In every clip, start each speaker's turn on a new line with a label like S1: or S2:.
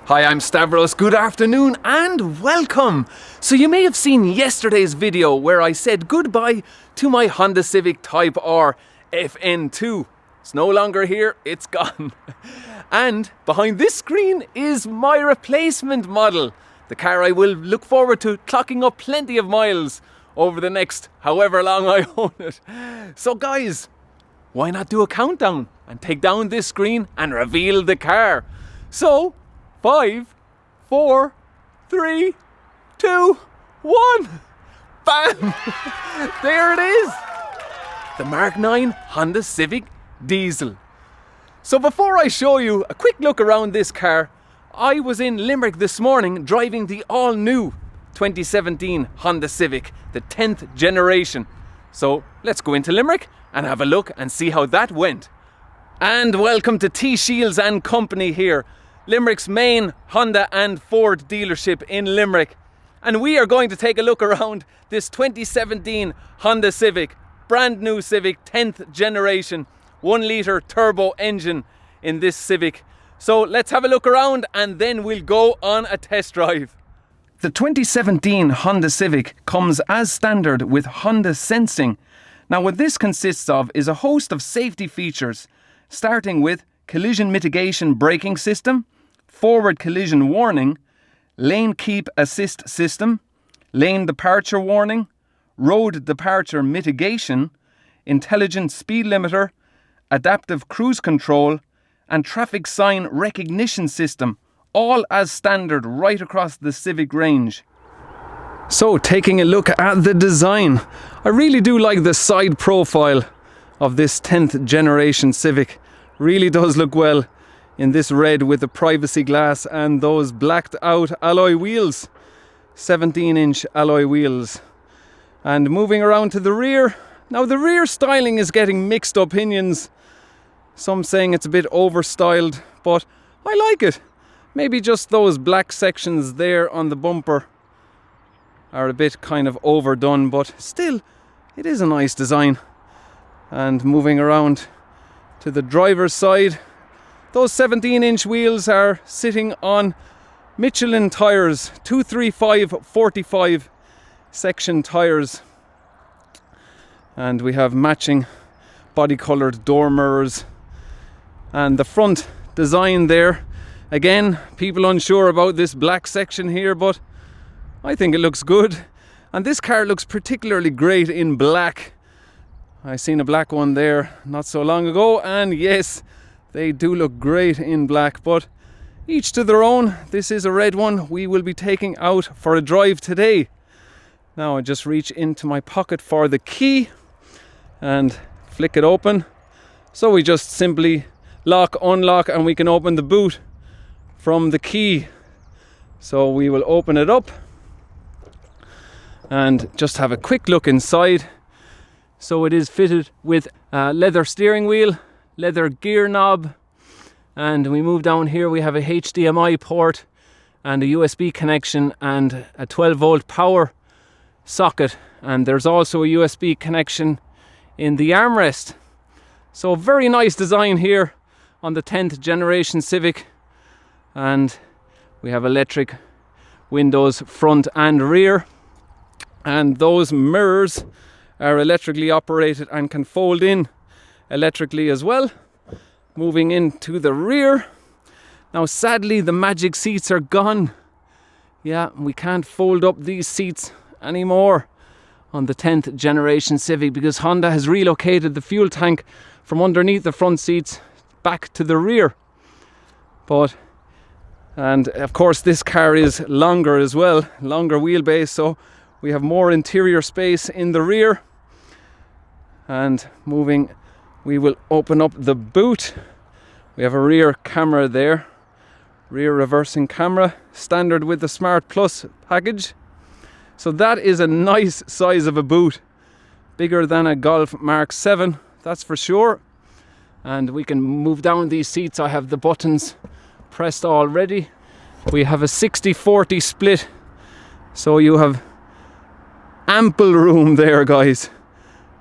S1: Hi, I'm Stavros. Good afternoon and welcome. So you may have seen yesterday's video where I said goodbye to my Honda Civic Type R FN2. It's no longer here, it's gone. And behind this screen is my replacement model. The car I will look forward to clocking up plenty of miles over the next however long I own it. So guys, why not do a countdown and take down this screen and reveal the car? So 5, 4, 3, 2, 1. Bam! There it is. The Mark 9 Honda Civic Diesel. So before I show you a quick look around this car, I was in Limerick this morning driving the all-new 2017 Honda Civic, the 10th generation. So let's go into Limerick and have a look and see how that went. And welcome to T Shields and Company here, Limerick's main Honda and Ford dealership in Limerick. And we are going to take a look around this 2017 Honda Civic, brand new Civic, 10th generation, 1 litre turbo engine in this Civic. So let's have a look around and then we'll go on a test drive. The 2017 Honda Civic comes as standard with Honda Sensing. Now what this consists of is a host of safety features, starting with collision mitigation braking system, forward collision warning, lane keep assist system, lane departure warning, road departure mitigation, intelligent speed limiter, adaptive cruise control, and traffic sign recognition system, all as standard right across the Civic range. So taking a look at the design, I really do like the side profile of this 10th generation Civic. Really does look well in this red with the privacy glass and those blacked out alloy wheels, 17-inch alloy wheels. And moving around to the rear, now the rear styling is getting mixed opinions. Some saying it's a bit overstyled, but I like it. Maybe just those black sections there on the bumper are a bit kind of overdone, but still it is a nice design. And moving around to the driver's side, those 17-inch wheels are sitting on Michelin tyres, 235/45 section tyres. And we have matching body-coloured door mirrors. And the front design there, again, people unsure about this black section here, but I think it looks good. And this car looks particularly great in black. I seen a black one there not so long ago, and yes, they do look great in black, but each to their own. This is a red one we will be taking out for a drive today. Now I just reach into my pocket for the key and flick it open. So we just simply lock, unlock, and we can open the boot from the key. So we will open it up and just have a quick look inside. So it is fitted with a leather steering wheel, leather gear knob, and we move down here, we have a HDMI port and a USB connection and a 12-volt power socket, and there's also a USB connection in the armrest. So very nice design here on the 10th generation Civic, and we have electric windows front and rear, and those mirrors are electrically operated and can fold in electrically as well. Moving into the rear. Now sadly the magic seats are gone. Yeah, we can't fold up these seats anymore on the 10th generation Civic because Honda has relocated the fuel tank from underneath the front seats back to the rear. And of course this car is longer as well, longer wheelbase, so we have more interior space in the rear. And moving, we will open up the boot. We have a rear camera there, rear reversing camera, standard with the Smart Plus package. So that is a nice size of a boot, bigger than a Golf Mark 7, that's for sure. And we can move down these seats. I have the buttons pressed already. We have a 60-40 split, so you have ample room there, guys,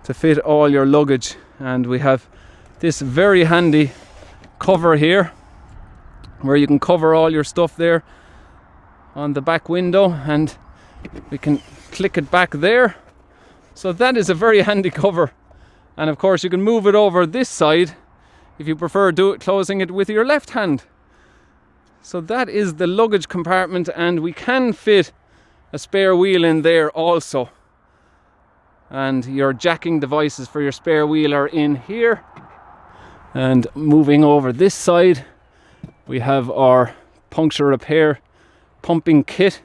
S1: to fit all your luggage. And we have this very handy cover here where you can cover all your stuff there on the back window, and we can click it back there. So that is a very handy cover. And of course you can move it over this side if you prefer closing it with your left hand. So that is the luggage compartment, and we can fit a spare wheel in there also. And your jacking devices for your spare wheel are in here. And moving over this side, we have our puncture repair pumping kit.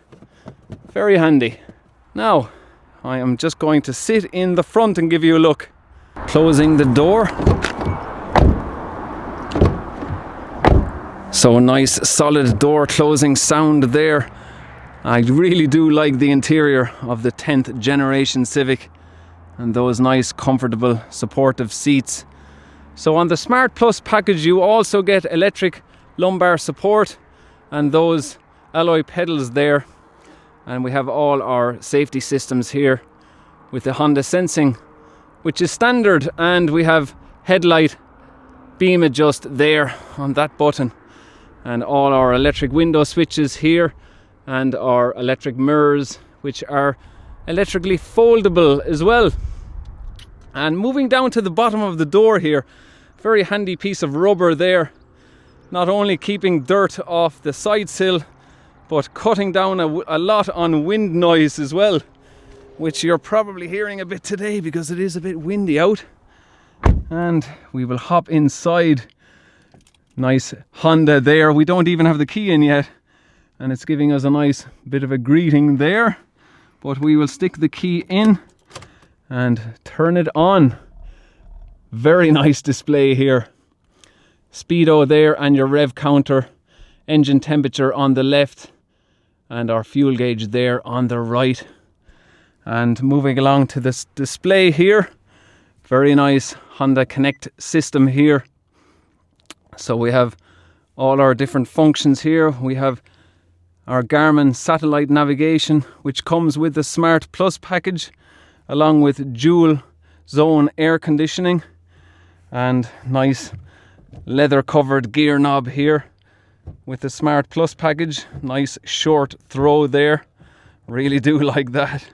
S1: Very handy. Now, I am just going to sit in the front and give you a look. Closing the door. So a nice solid door closing sound there. I really do like the interior of the 10th generation Civic and those nice comfortable supportive seats. So on the Smart Plus package you also get electric lumbar support and those alloy pedals there. And we have all our safety systems here with the Honda Sensing, which is standard, and we have headlight beam adjust there on that button, and all our electric window switches here, and our electric mirrors, which are electrically foldable as well. And moving down to the bottom of the door here, very handy piece of rubber there, not only keeping dirt off the side sill, but cutting down a lot on wind noise as well, which you're probably hearing a bit today because it is a bit windy out. And we will hop inside. Nice Honda there. We don't even have the key in yet, and it's giving us a nice bit of a greeting there, but we will stick the key in and turn it on. Very nice display here. Speedo there and your rev counter, engine temperature on the left, and our fuel gauge there on the right. And moving along to this display here, very nice Honda Connect system here. So we have all our different functions here. We have our Garmin satellite navigation, which comes with the Smart Plus package, along with dual zone air conditioning, and nice leather covered gear knob here with the Smart Plus package. Nice short throw there, really do like that.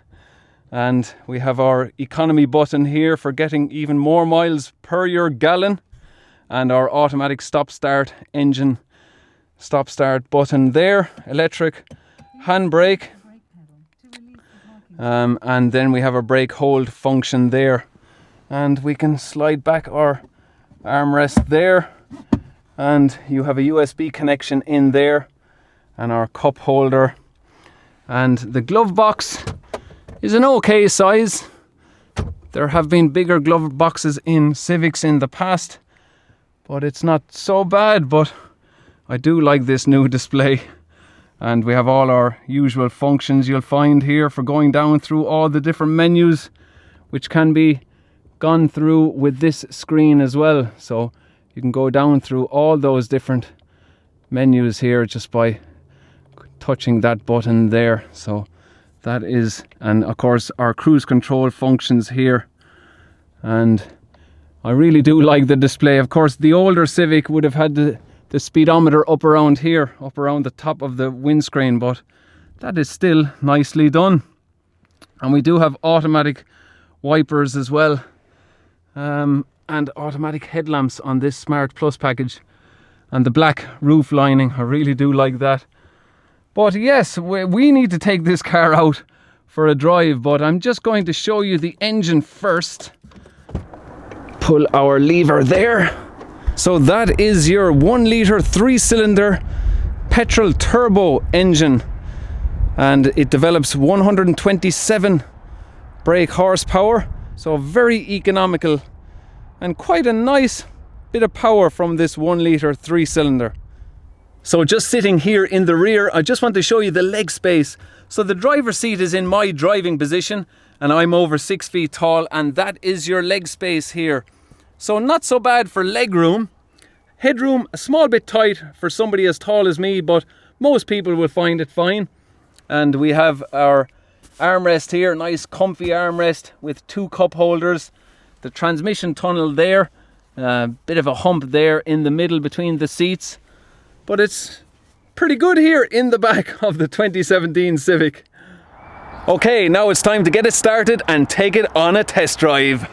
S1: And we have our economy button here for getting even more miles per your gallon, and our automatic stop start engine stop start button there, electric handbrake, and then we have a brake hold function there, and we can slide back our armrest there, and you have a USB connection in there, and our cup holder, and the glove box is an okay size. There have been bigger glove boxes in Civics in the past, but it's not so bad. But I do like this new display, and we have all our usual functions you'll find here for going down through all the different menus, which can be gone through with this screen as well. So you can go down through all those different menus here just by touching that button there. So that is, and of course our cruise control functions here, and I really do like the display. Of course the older Civic would have had the speedometer up around here, up around the top of the windscreen, but that is still nicely done. And we do have automatic wipers as well, and automatic headlamps on this Smart Plus package, and the black roof lining, I really do like that. But yes, we need to take this car out for a drive, but I'm just going to show you the engine first. Pull our lever there. So that is your 1 litre 3-cylinder petrol turbo engine, and it develops 127 brake horsepower, so very economical and quite a nice bit of power from this 1 litre 3-cylinder. So just sitting here in the rear, I just want to show you the leg space. So the driver's seat is in my driving position, and I'm over 6 feet tall, and that is your leg space here. So not so bad for leg room. Headroom, a small bit tight for somebody as tall as me, but most people will find it fine. And we have our armrest here, nice comfy armrest with 2 cup holders. The transmission tunnel there, a bit of a hump there in the middle between the seats. but it's pretty good here in the back of the 2017 Civic. Okay, now it's time to get it started and take it on a test drive.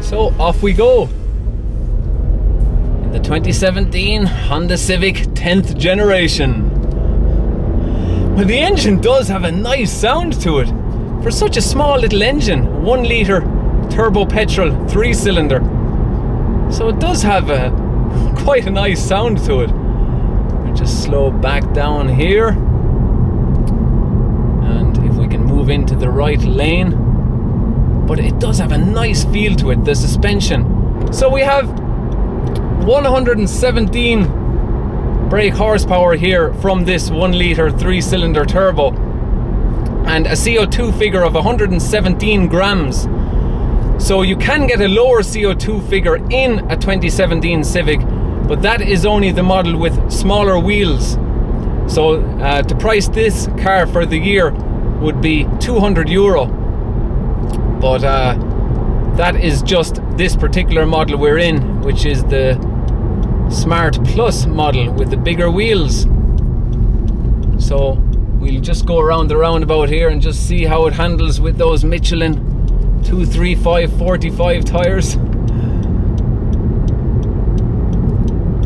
S1: So off we go in the 2017 Honda Civic 10th generation. Well, the engine does have a nice sound to it. For such a small little engine, 1 litre turbo petrol 3-cylinder. So it does have quite a nice sound to it. We'll just slow back down here. And if we can move into the right lane. But it does have a nice feel to it, the suspension. So we have 117 brake horsepower here from this 1 litre 3-cylinder turbo, and a CO2 figure of 117 grams. So you can get a lower CO2 figure in a 2017 Civic, but that is only the model with smaller wheels. So to price this car for the year would be €200. But that is just this particular model we're in, which is the Smart Plus model with the bigger wheels. So we'll just go around the roundabout here and just see how it handles with those Michelin 235/45 tires.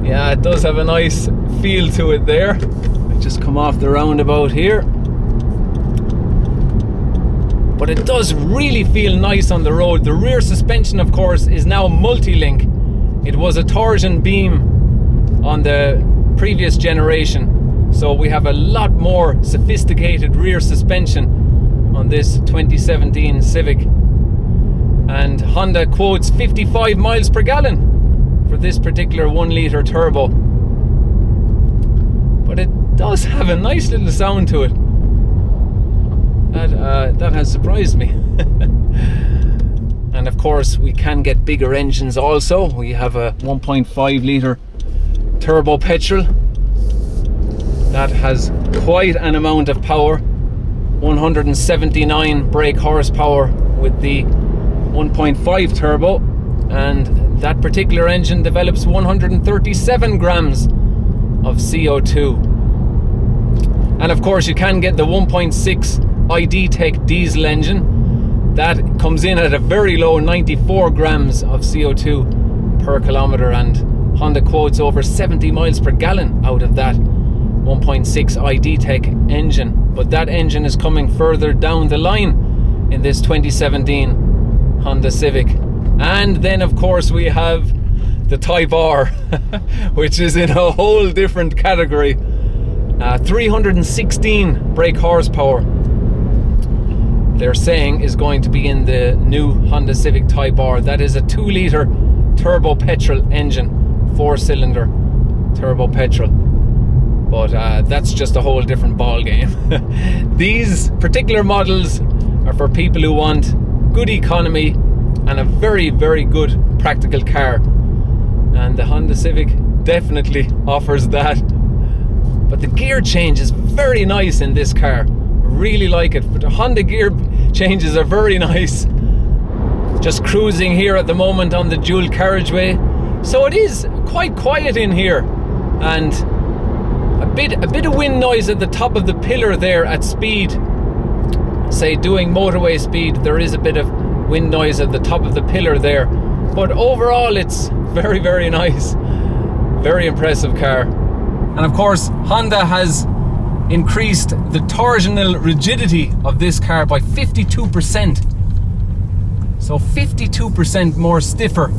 S1: Yeah, it does have a nice feel to it there. Just come off the roundabout here. But it does really feel nice on the road. The rear suspension, of course, is now multi-link. It was a torsion beam on the previous generation, so we have a lot more sophisticated rear suspension on this 2017 Civic. And Honda quotes 55 miles per gallon for this particular 1 litre turbo. But it does have a nice little sound to it. That has surprised me. And of course we can get bigger engines also. We have a 1.5 litre turbo petrol that has quite an amount of power, 179 brake horsepower with the 1.5 turbo, and that particular engine develops 137 grams of CO2. And of course you can get the 1.6 i-DTEC diesel engine that comes in at a very low 94 grams of CO2 per kilometre, and Honda quotes over 70 miles per gallon out of that 1.6 i-DTEC engine. But that engine is coming further down the line in this 2017 Honda Civic. And then of course we have the Type R which is in a whole different category. 316 brake horsepower they're saying is going to be in the new Honda Civic Type R. That is a 2 litre turbo petrol engine, 4-cylinder turbo petrol. But that's just a whole different ball game. These particular models are for people who want good economy and a very, very good practical car. And the Honda Civic definitely offers that. But the gear change is very nice in this car. Really like it. But the Honda gear changes are very nice. Just cruising here at the moment on the dual carriageway. So it is quite quiet in here. And a bit of wind noise at the top of the pillar there at speed. Say doing motorway speed, there is a bit of wind noise at the top of the pillar there. But overall it's very, very nice. Very impressive car. And of course Honda has increased the torsional rigidity of this car by 52%. So 52% more stiffer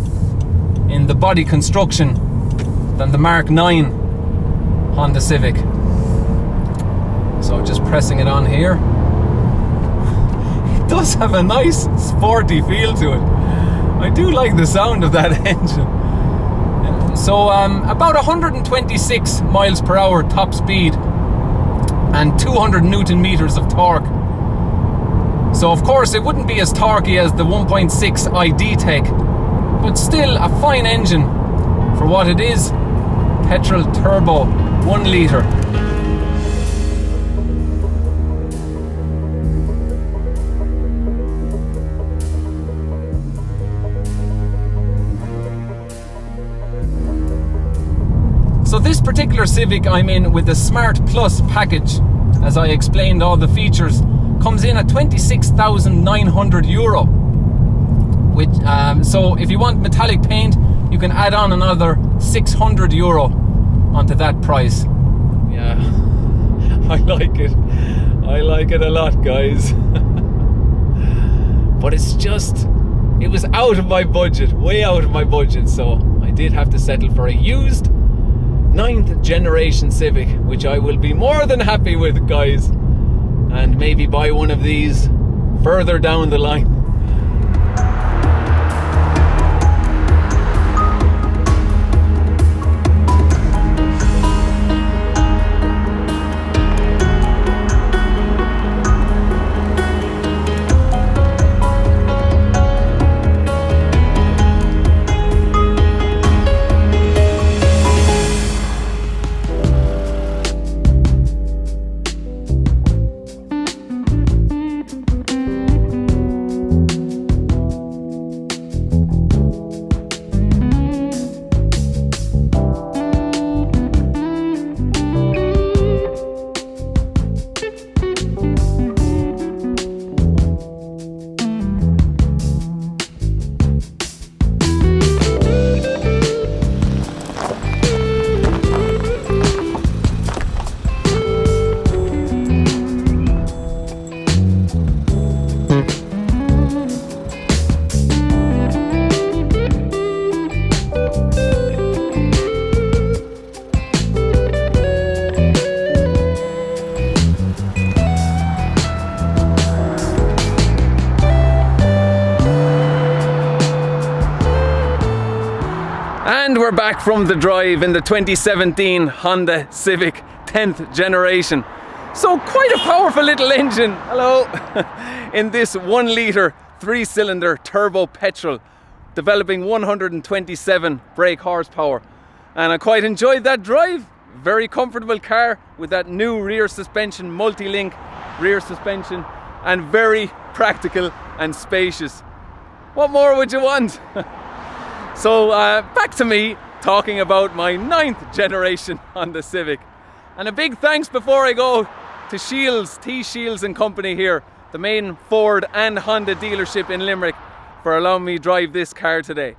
S1: in the body construction than the Mark 9 Honda Civic. So just pressing it on here. It does have a nice sporty feel to it. I do like the sound of that engine. So about 126 miles per hour top speed and 200 Newton meters of torque. So of course it wouldn't be as torquey as the 1.6 i-DTEC, but still a fine engine for what it is. Petrol turbo, 1 litre. So this particular Civic I'm in with the Smart Plus package, as I explained all the features, comes in at €26,900. Which, so if you want metallic paint, you can add on another €600 onto that price. Yeah, I like it. I like it a lot, guys. But it's just, it was out of my budget, way out of my budget, so I did have to settle for a used 9th generation Civic, which I will be more than happy with, guys, and maybe buy one of these further down the line. And we're back from the drive in the 2017 Honda Civic 10th generation. So quite a powerful little engine, hello, in this 1 litre 3-cylinder turbo petrol, developing 127 brake horsepower. And I quite enjoyed that drive. Very comfortable car with that new rear suspension, multi-link rear suspension, and very practical and spacious. What more would you want? So back to me talking about my 9th generation Honda Civic. And a big thanks before I go to Shields, T Shields and Company here, the main Ford and Honda dealership in Limerick, for allowing me drive this car today.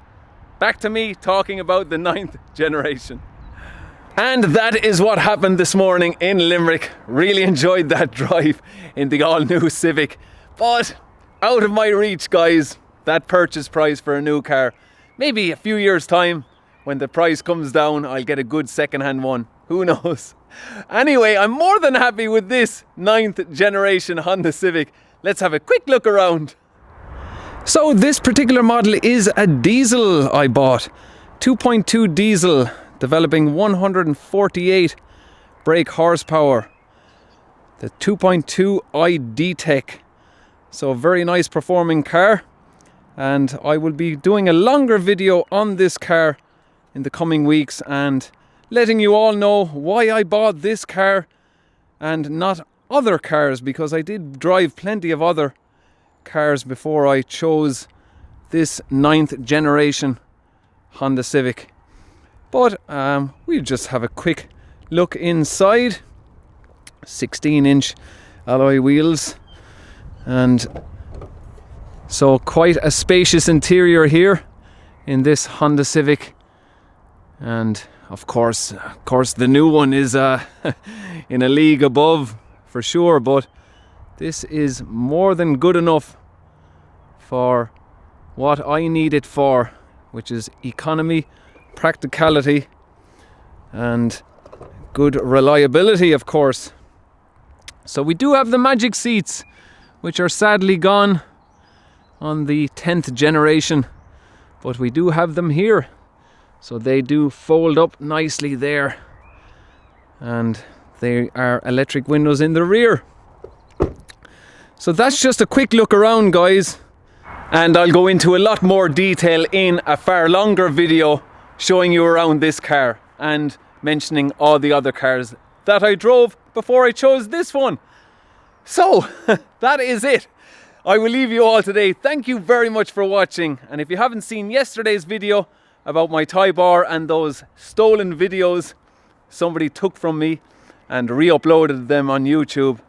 S1: Back to me talking about the 9th generation. And that is what happened this morning in Limerick. Really enjoyed that drive in the all-new Civic. But out of my reach, guys, that purchase price for a new car. Maybe a few years' time, when the price comes down, I'll get a good second-hand one. Who knows? Anyway, I'm more than happy with this 9th generation Honda Civic. Let's have a quick look around. So this particular model is a diesel I bought. 2.2 diesel, developing 148 brake horsepower. The 2.2 i-DTEC. So a very nice performing car. And I will be doing a longer video on this car in the coming weeks and letting you all know why I bought this car and not other cars, because I did drive plenty of other cars before I chose this 9th generation Honda Civic. But we'll just have a quick look inside. 16-inch alloy wheels, and so quite a spacious interior here in this Honda Civic. And of course the new one is in a league above for sure, but this is more than good enough for what I need it for, which is economy, practicality and good reliability, of course. So we do have the magic seats, which are sadly gone on the 10th generation, but we do have them here. So they do fold up nicely there, and they are electric windows in the rear. So that's just a quick look around, guys, and I'll go into a lot more detail in a far longer video showing you around this car and mentioning all the other cars that I drove before I chose this one. So that is it. I will leave you all today. Thank you very much for watching, and if you haven't seen yesterday's video about my Type R and those stolen videos somebody took from me and re-uploaded them on YouTube,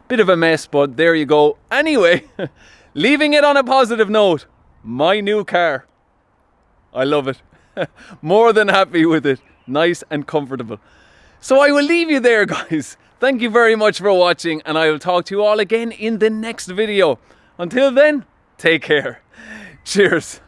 S1: bit of a mess, but there you go. Anyway, leaving it on a positive note, my new car, I love it. More than happy with it. Nice and comfortable. So I will leave you there, guys. Thank you very much for watching, and I will talk to you all again in the next video. Until then, take care. Cheers.